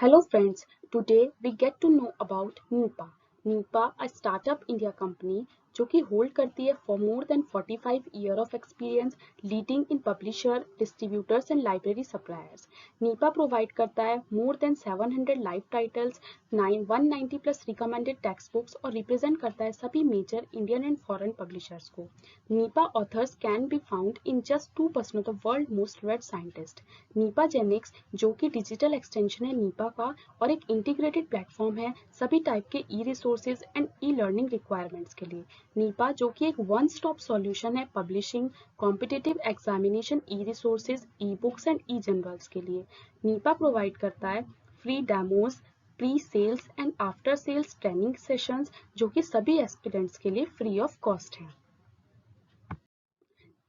Hello friends, today we get to know about NIPA. NIPA, a startup India company जो कि hold करती है for more than 45 year of experience leading in publisher, distributors and library suppliers. NIPA provide करता है more than 700 live titles, 190 plus recommended textbooks और represent करता है सभी major Indian and foreign publishers को. NIPA authors can be found in just 2% of the world most read scientists. NIPA Genix जो कि digital extension है NIPA का और एक इंटीग्रेटेड प्लेटफॉर्म है सभी टाइप के e resources and e learning requirements के लिए. NIPA जो कि एक वन स्टॉप सॉल्यूशन है publishing, competitive examination, e resources, e books and e journals के लिए. NIPA प्रोवाइड करता है free demos, pre sales and after sales training sessions जो कि सभी एस्पिरेंट्स के लिए फ्री ऑफ कॉस्ट है.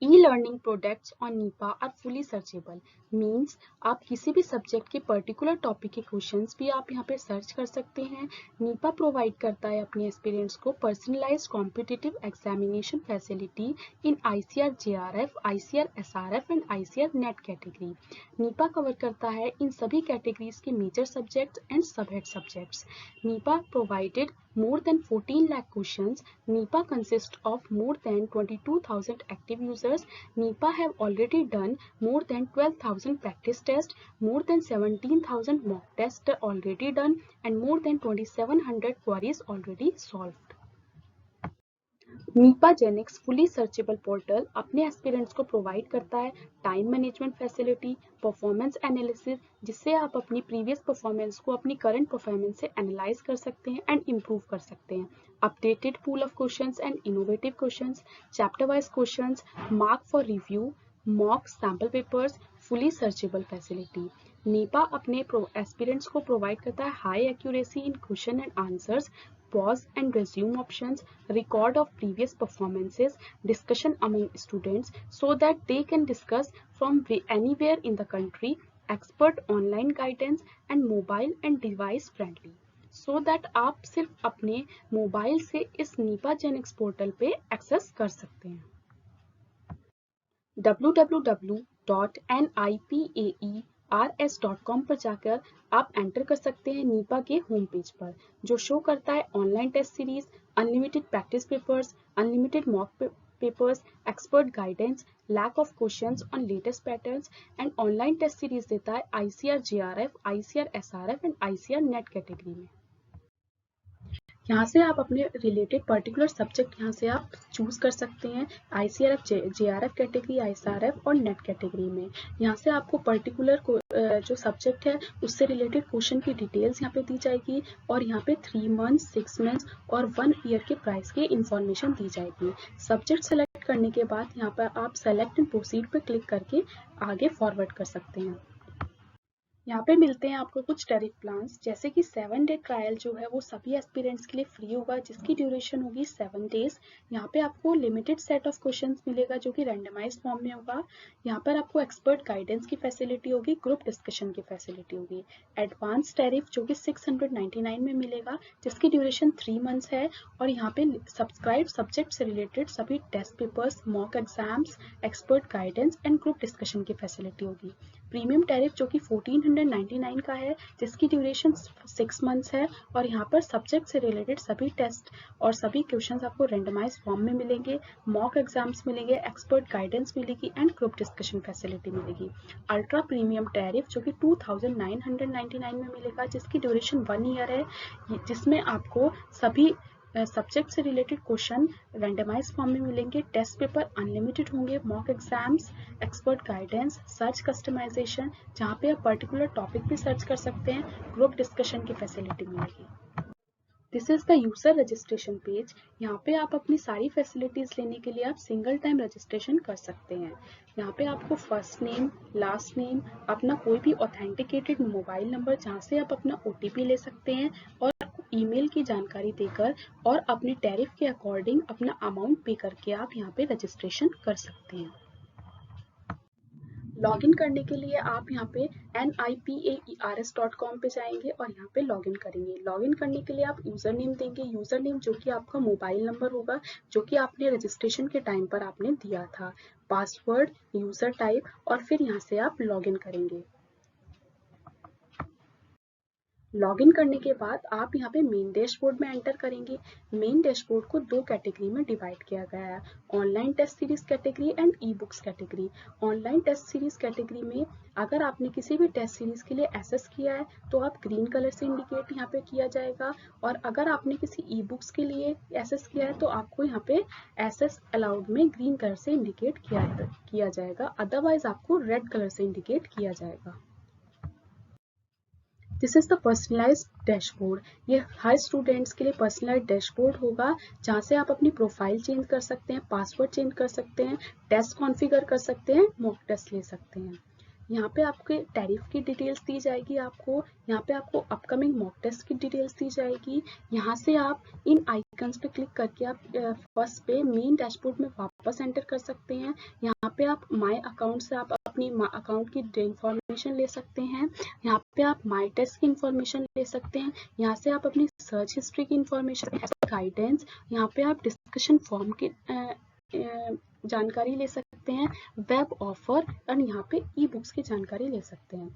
E-learning products on NIPA are fully searchable. Means आप किसी भी सब्जेक्ट के पर्टिकुलर टॉपिक के क्वेश्चंस भी आप यहाँ पे सर्च कर सकते हैं. NIPA प्रोवाइड करता है अपने एस्पिरेंट्स को personalized competitive examination facility in ICAR JRF, ICAR SRF and ICAR net category. NIPA cover करता है इन सभी कैटेगरीज के major subjects and subhead subjects. NIPA provided more than 14 lakh questions. NIPA consists of more than 22,000 active users. NIPA have already done more than 12,000 practice tests, more than 17,000 mock tests already done, and more than 2,700 queries already solved. NIPA Genix fully searchable portal अपने aspirants को provide करता है time management facility, performance analysis जिससे आप अपनी previous performance को अपनी current performance से एनालाइज कर सकते हैं एंड इम्प्रूव कर सकते हैं. Updated pool of questions and innovative questions, chapter wise questions, mark for review, mock sample papers, fully searchable facility. NIPA अपने एस्पिरेंट्स को प्रोवाइड करता है high accuracy in question and answers, pause and resume options, record of previous performances, discussion among students so that they can discuss from anywhere in the country, expert online guidance and mobile and device friendly. so that आप सिर्फ अपने mobile से इस NIPA Genix portal पे access कर सकते हैं. www.nipaers.com पर जाकर आप एंटर कर सकते हैं NIPA के होम पेज पर जो शो करता है online test series, unlimited practice papers, unlimited mock papers, expert guidance, lack of questions on latest patterns and online test series देता है ICAR JRF, ICAR SRF and ICAR net category में. यहाँ से आप अपने रिलेटेड पर्टिकुलर सब्जेक्ट यहाँ से आप चूज कर सकते हैं ICRF, JRF कैटेगरी, ISRF और नेट कैटेगरी में. यहाँ से आपको पर्टिकुलर जो सब्जेक्ट है उससे रिलेटेड क्वेश्चन की डिटेल्स यहाँ पे दी जाएगी और यहाँ पे 3 मंथ्स, 6 मंथ्स और 1 ईयर के प्राइस की इंफॉर्मेशन दी जाएगी. सब्जेक्ट सेलेक्ट करने के बाद यहाँ पर आप सेलेक्ट एंड प्रोसीड पे क्लिक करके आगे फॉरवर्ड कर सकते हैं. यहाँ पे मिलते हैं आपको कुछ टैरिफ प्लान्स जैसे कि 7 डे ट्रायल जो है वो सभी एस्पिरेंट्स के लिए फ्री होगा जिसकी ड्यूरेशन होगी 7 डेज. यहाँ पे आपको लिमिटेड सेट ऑफ क्वेश्चंस मिलेगा जो कि रैंडमाइज फॉर्म में होगा. यहाँ पर आपको एक्सपर्ट गाइडेंस की फैसिलिटी होगी, ग्रुप डिस्कशन की फैसिलिटी होगी. एडवांस टैरिफ जो कि 699 में मिलेगा जिसकी ड्यूरेशन 3 मंथ्स है और यहाँ पे सब्सक्राइब सब्जेक्ट से रिलेटेड सभी test papers, mock exams, expert guidance and group discussion की फैसिलिटी होगी. प्रीमियम टैरिफ जो कि 1499 का है जिसकी ड्यूरेशन 6 मंथ्स है और यहाँ पर सब्जेक्ट से रिलेटेड सभी टेस्ट और सभी क्वेश्चंस आपको रैंडमाइज फॉर्म में मिलेंगे, मॉक एग्जाम्स मिलेंगे, एक्सपर्ट गाइडेंस मिलेगी एंड ग्रुप डिस्कशन फैसिलिटी मिलेगी. अल्ट्रा प्रीमियम टैरिफ जो कि 2999 में मिलेगा जिसकी ड्यूरेशन 1 ईयर है जिसमें आपको सभी सब्जेक्ट से रिलेटेड क्वेश्चन रैंडमाइज फॉर्म में मिलेंगे, टेस्ट पेपर अनलिमिटेड होंगे, mock exams, expert guidance, search customization जहाँ पे आप पर्टिकुलर टॉपिक भी सर्च कर सकते हैं, ग्रुप डिस्कशन की फैसिलिटी मिलेगी. This is the user registration page. यहाँ पे आप अपनी सारी फैसिलिटीज लेने के लिए आप सिंगल टाइम रजिस्ट्रेशन कर सकते हैं. यहाँ पे आपको फर्स्ट नेम, लास्ट नेम, अपना कोई भी ऑथेंटिकेटेड मोबाइल नंबर जहाँ से आप अपना OTP ले सकते हैं और ईमेल की जानकारी देकर और अपने टैरिफ के अकॉर्डिंग अपना अमाउंट पे करके आप यहाँ पे रजिस्ट्रेशन कर सकते हैं. लॉगिन करने के लिए आप यहाँ पे nipaers.com पे जाएंगे और यहाँ पे लॉगिन करेंगे. लॉगिन करने के लिए आप यूजर नेम देंगे, यूजर नेम जो कि आपका मोबाइल नंबर होगा जो कि आपने रजिस्ट्रेशन के टाइम पर आपने दिया था, पासवर्ड, यूजर टाइप और फिर यहाँ से आप लॉगिन करेंगे. लॉगिन करने के बाद आप यहाँ पे मेन डैशबोर्ड में एंटर करेंगे। मेन डैशबोर्ड को दो कैटेगरी में डिवाइड किया गया है, online test series category and e books category. Online test series category में अगर आपने किसी भी टेस्ट सीरीज के लिए एसेस किया है तो आप ग्रीन कलर से इंडिकेट यहाँ पे किया जाएगा, और अगर आपने किसी ई बुक्स के लिए एसेस किया है तो आपको यहाँ पे एसेस अलाउड में ग्रीन कलर से इंडिकेट किया जाएगा, अदरवाइज आपको रेड कलर से इंडिकेट किया जाएगा। This is the personalised dashboard. ये हर स्टूडेंट्स के लिए पर्सनलाइज्ड डैशबोर्ड होगा, जहाँ से आप अपनी प्रोफाइल चेंज कर सकते हैं, पासवर्ड चेंज कर सकते हैं, टेस्ट कॉन्फ़िगर कर सकते हैं, मॉक टेस्ट ले सकते हैं। यहाँ पे आपके टैरिफ की डिटेल्स दी जाएगी आपको, यहाँ पे आपको अपकमिंग मॉक टेस्ट की डिटेल्स दी जाएगी। यहाँ से आप इन आइकन्स पे क्लिक करके आप फर्स्ट पे मेन डैशबोर्ड में वापस एंटर कर सकते हैं। यहाँ पे आप माय अकाउंट से आप अपनी अकाउंट की इंफॉर्मेशन ले सकते हैं। यहाँ पे आप माई टेस्ट की इंफॉर्मेशन ले सकते हैं। यहाँ से आप अपनी सर्च हिस्ट्री की इंफॉर्मेशन, गाइडेंस, यहाँ पे आप डिस्कशन फॉर्म की जानकारी ले सकते हैं, वेब ऑफर, और यहाँ पे ई बुक्स की जानकारी ले सकते हैं।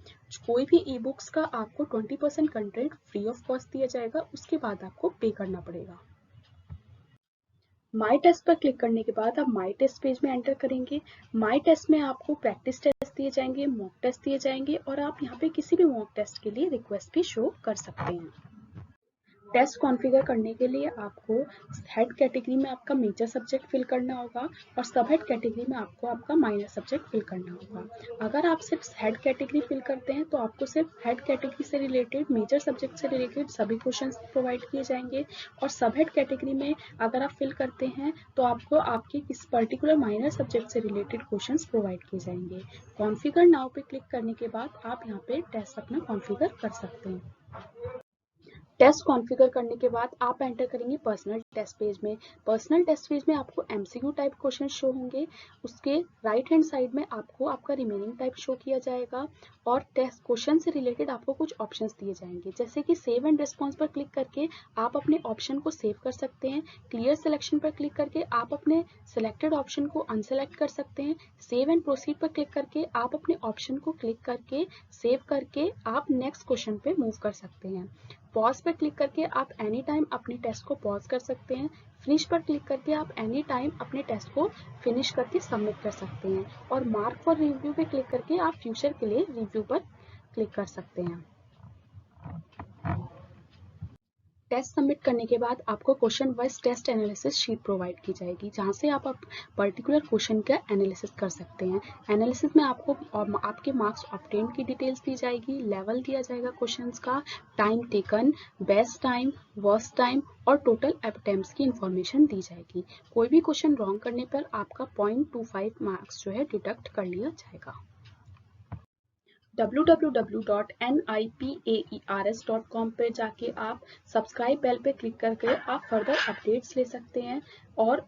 कोई भी ई बुक्स का आपको 20% कंटेंट फ्री ऑफ कॉस्ट दिया जाएगा, उसके बाद आपको पे करना पड़ेगा। माई टेस्ट पर क्लिक करने के बाद आप माई टेस्ट पेज में एंटर करेंगे। माई टेस्ट में आपको प्रैक्टिस टेस्ट दिए जाएंगे, मॉक टेस्ट दिए जाएंगे, और आप यहाँ पे किसी भी मॉक टेस्ट के लिए रिक्वेस्ट भी शो कर सकते हैं। टेस्ट कॉन्फ़िगर करने के लिए आपको हेड कैटेगरी में आपका मेजर सब्जेक्ट फिल करना होगा, और सब हेड कैटेगरी में आपको आपका माइनर सब्जेक्ट फिल करना होगा। अगर आप सिर्फ हेड कैटेगरी फिल करते हैं तो आपको सिर्फ हेड कैटेगरी से रिलेटेड, मेजर सब्जेक्ट से रिलेटेड सभी क्वेश्चंस प्रोवाइड किए जाएंगे, और सब हेड कैटेगरी में अगर आप फिल करते हैं तो आपको आपके किस पर्टिकुलर माइनर सब्जेक्ट से रिलेटेड क्वेश्चंस प्रोवाइड किए जाएंगे। कॉन्फ़िगर नाउ पे क्लिक करने के बाद आप यहाँ पे टेस्ट अपना कॉन्फ़िगर कर सकते हैं। टेस्ट कॉन्फ़िगर करने के बाद आप एंटर करेंगे पर्सनल टेस्ट पेज में। पर्सनल टेस्ट पेज में आपको एमसीक्यू टाइप क्वेश्चन शो होंगे, उसके राइट हैंड साइड में आपको आपका रिमेनिंग टाइप शो किया जाएगा, और टेस्ट क्वेश्चन से रिलेटेड आपको कुछ ऑप्शंस दिए जाएंगे, जैसे कि सेव एंड रिस्पॉन्स पर क्लिक करके आप अपने ऑप्शन को सेव कर सकते हैं। क्लियर सिलेक्शन पर क्लिक करके आप अपने सिलेक्टेड ऑप्शन को अनसेलेक्ट कर सकते हैं। सेव एंड प्रोसीड पर क्लिक करके आप अपने ऑप्शन को क्लिक करके सेव करके आप नेक्स्ट क्वेश्चन पे मूव कर सकते हैं। पॉज पर क्लिक करके आप एनी टाइम अपने टेस्ट को पॉज कर सकते हैं। फिनिश पर क्लिक करके आप एनी टाइम अपने टेस्ट को फिनिश करके सबमिट कर सकते हैं, और मार्क फॉर रिव्यू पे क्लिक करके आप फ्यूचर के लिए रिव्यू पर क्लिक कर सकते हैं। टेस्ट सबमिट करने के बाद आपको question wise test analysis sheet provide की जाएगी, जहां से आप पर्टिकुलर क्वेश्चन का एनालिसिस कर सकते हैं। एनालिसिस में आपको आपके मार्क्स ऑब्टेन की डिटेल्स दी जाएगी, लेवल दिया जाएगा क्वेश्चंस का, time taken, best time, worst time, और टोटल अटेम्प्ट्स की इंफॉर्मेशन दी जाएगी। कोई भी क्वेश्चन रॉन्ग करने पर आपका 0.25 मार्क्स जो है डिडक्ट कर लिया जाएगा। www.nipaers.com पे जाके आप सब्सक्राइब बेल पे क्लिक करके आप फर्दर अपडेट्स ले सकते हैं, और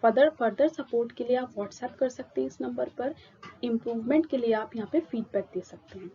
फर्दर सपोर्ट के लिए आप व्हाट्सएप कर सकते हैं इस नंबर पर। इम्प्रूवमेंट के लिए आप यहाँ पे फीडबैक दे सकते हैं।